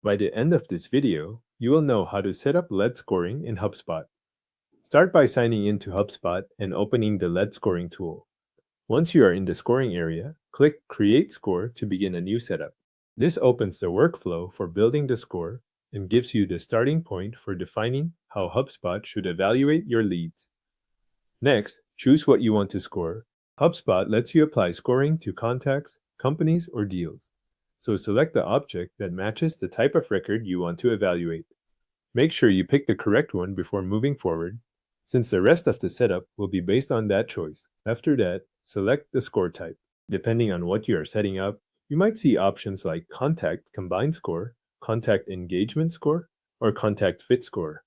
By the end of this video, you will know how to set up lead scoring in HubSpot. Start by signing into HubSpot and opening the lead scoring tool. Once you are in the scoring area, click Create Score to begin a new setup. This opens the workflow for building the score and gives you the starting point for defining how HubSpot should evaluate your leads. Next, choose what you want to score. HubSpot lets you apply scoring to contacts, companies, or deals. So select the object that matches the type of record you want to evaluate. Make sure you pick the correct one before moving forward, since the rest of the setup will be based on that choice. After that, select the score type. Depending on what you are setting up, you might see options like Contact Combined Score, Contact Engagement Score, or Contact Fit Score.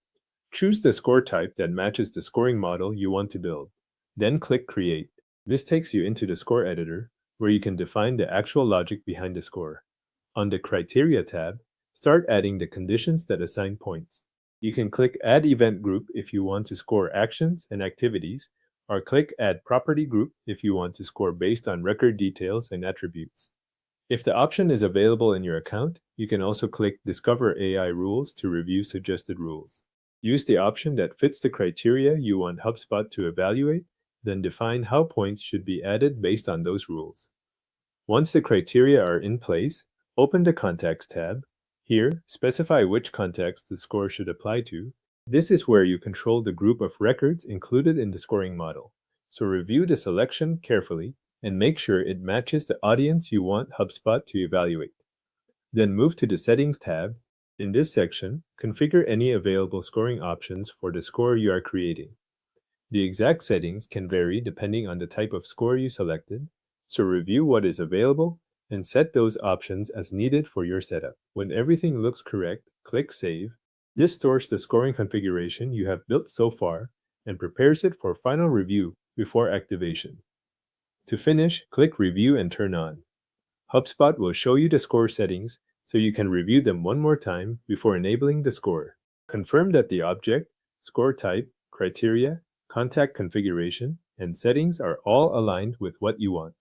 Choose the score type that matches the scoring model you want to build. Then click Create. This takes you into the score editor, where you can define the actual logic behind the score. On the Criteria tab, start adding the conditions that assign points. You can click Add Event Group if you want to score actions and activities, or click Add Property Group if you want to score based on record details and attributes. If the option is available in your account, you can also click Discover AI Rules to review suggested rules. Use the option that fits the criteria you want HubSpot to evaluate, then define how points should be added based on those rules. Once the criteria are in place, open the Contacts tab. Here, specify which contacts the score should apply to. This is where you control the group of records included in the scoring model. So review the selection carefully and make sure it matches the audience you want HubSpot to evaluate. Then move to the Settings tab. In this section, configure any available scoring options for the score you are creating. The exact settings can vary depending on the type of score you selected, so review what is available and set those options as needed for your setup. When everything looks correct, click Save. This stores the scoring configuration you have built so far and prepares it for final review before activation. To finish, click Review and turn on. HubSpot will show you the score settings so you can review them one more time before enabling the score. Confirm that the object, score type, criteria, contact configuration, and settings are all aligned with what you want.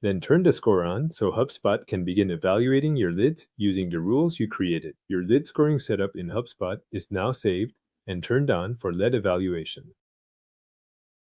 Then turn the score on so HubSpot can begin evaluating your leads using the rules you created. Your lead scoring setup in HubSpot is now saved and turned on for lead evaluation.